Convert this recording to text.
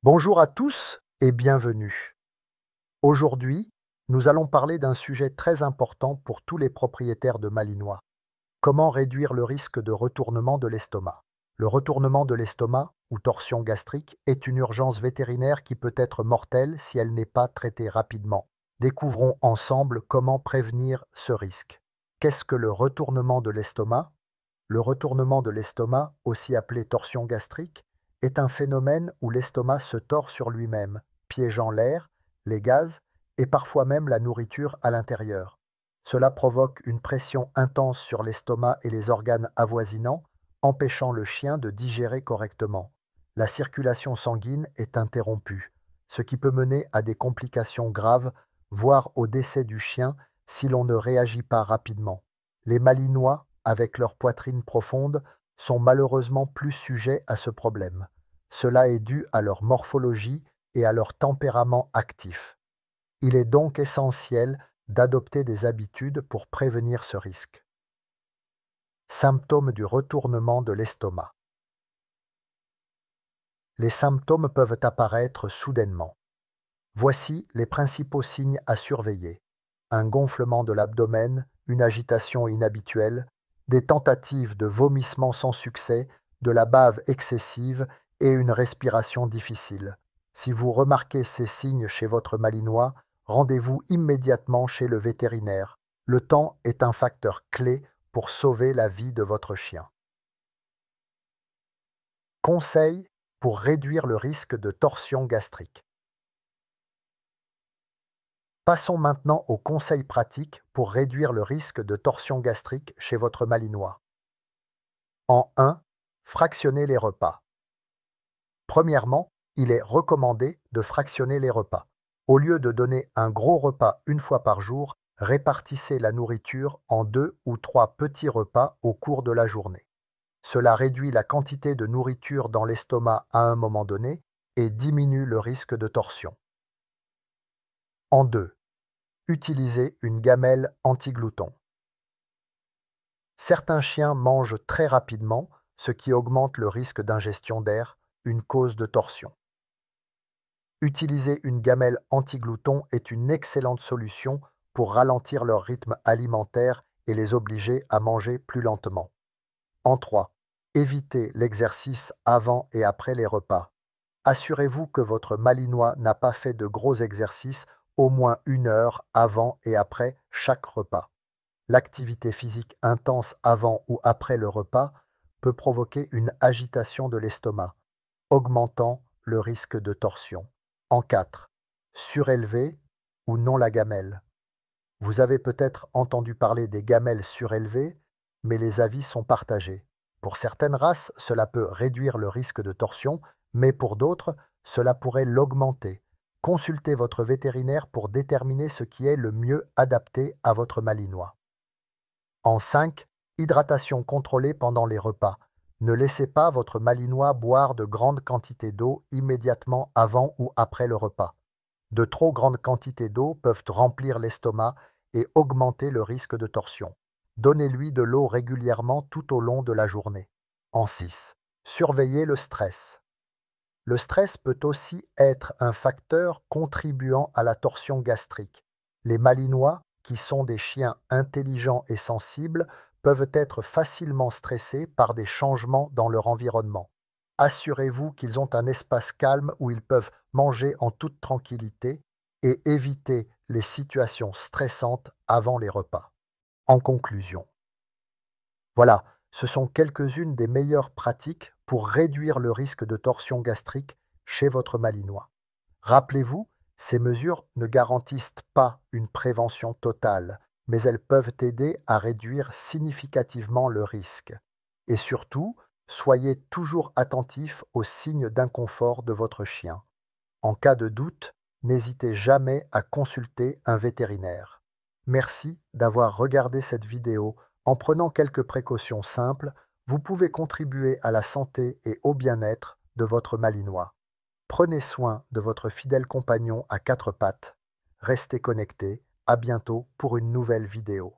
Bonjour à tous et bienvenue. Aujourd'hui, nous allons parler d'un sujet très important pour tous les propriétaires de Malinois. Comment réduire le risque de retournement de l'estomac? Le retournement de l'estomac, ou torsion gastrique, est une urgence vétérinaire qui peut être mortelle si elle n'est pas traitée rapidement. Découvrons ensemble comment prévenir ce risque. Qu'est-ce que le retournement de l'estomac? Le retournement de l'estomac, aussi appelé torsion gastrique, est un phénomène où l'estomac se tord sur lui-même, piégeant l'air, les gaz et parfois même la nourriture à l'intérieur. Cela provoque une pression intense sur l'estomac et les organes avoisinants, empêchant le chien de digérer correctement. La circulation sanguine est interrompue, ce qui peut mener à des complications graves, voire au décès du chien si l'on ne réagit pas rapidement. Les Malinois, avec leur poitrine profonde, sont malheureusement plus sujets à ce problème. Cela est dû à leur morphologie et à leur tempérament actif. Il est donc essentiel d'adopter des habitudes pour prévenir ce risque. Symptômes du retournement de l'estomac. Les symptômes peuvent apparaître soudainement. Voici les principaux signes à surveiller. Un gonflement de l'abdomen, une agitation inhabituelle, des tentatives de vomissement sans succès, de la bave excessive et une respiration difficile. Si vous remarquez ces signes chez votre Malinois, rendez-vous immédiatement chez le vétérinaire. Le temps est un facteur clé pour sauver la vie de votre chien. Conseils pour réduire le risque de torsion gastrique. Passons maintenant aux conseils pratiques pour réduire le risque de torsion gastrique chez votre Malinois. En 1, fractionnez les repas. Premièrement, il est recommandé de fractionner les repas. Au lieu de donner un gros repas une fois par jour, répartissez la nourriture en 2 ou 3 petits repas au cours de la journée. Cela réduit la quantité de nourriture dans l'estomac à un moment donné et diminue le risque de torsion. En 2, utilisez une gamelle anti-glouton. Certains chiens mangent très rapidement, ce qui augmente le risque d'ingestion d'air, une cause de torsion. Utiliser une gamelle anti-glouton est une excellente solution pour ralentir leur rythme alimentaire et les obliger à manger plus lentement. En 3, évitez l'exercice avant et après les repas. Assurez-vous que votre Malinois n'a pas fait de gros exercices au moins 1 heure avant et après chaque repas. L'activité physique intense avant ou après le repas peut provoquer une agitation de l'estomac, augmentant le risque de torsion. En 4, surélever ou non la gamelle. Vous avez peut-être entendu parler des gamelles surélevées, mais les avis sont partagés. Pour certaines races, cela peut réduire le risque de torsion, mais pour d'autres, cela pourrait l'augmenter. Consultez votre vétérinaire pour déterminer ce qui est le mieux adapté à votre Malinois. En 5, hydratation contrôlée pendant les repas. Ne laissez pas votre Malinois boire de grandes quantités d'eau immédiatement avant ou après le repas. De trop grandes quantités d'eau peuvent remplir l'estomac et augmenter le risque de torsion. Donnez-lui de l'eau régulièrement tout au long de la journée. En 6, surveillez le stress. Le stress peut aussi être un facteur contribuant à la torsion gastrique. Les Malinois, qui sont des chiens intelligents et sensibles, peuvent être facilement stressés par des changements dans leur environnement. Assurez-vous qu'ils ont un espace calme où ils peuvent manger en toute tranquillité et évitez les situations stressantes avant les repas. En conclusion, voilà, ce sont quelques-unes des meilleures pratiques pour réduire le risque de torsion gastrique chez votre Malinois. Rappelez-vous, ces mesures ne garantissent pas une prévention totale, mais elles peuvent aider à réduire significativement le risque. Et surtout, soyez toujours attentif aux signes d'inconfort de votre chien. En cas de doute, n'hésitez jamais à consulter un vétérinaire. Merci d'avoir regardé cette vidéo. En prenant quelques précautions simples, vous pouvez contribuer à la santé et au bien-être de votre Malinois. Prenez soin de votre fidèle compagnon à 4 pattes. Restez connectés. À bientôt pour une nouvelle vidéo.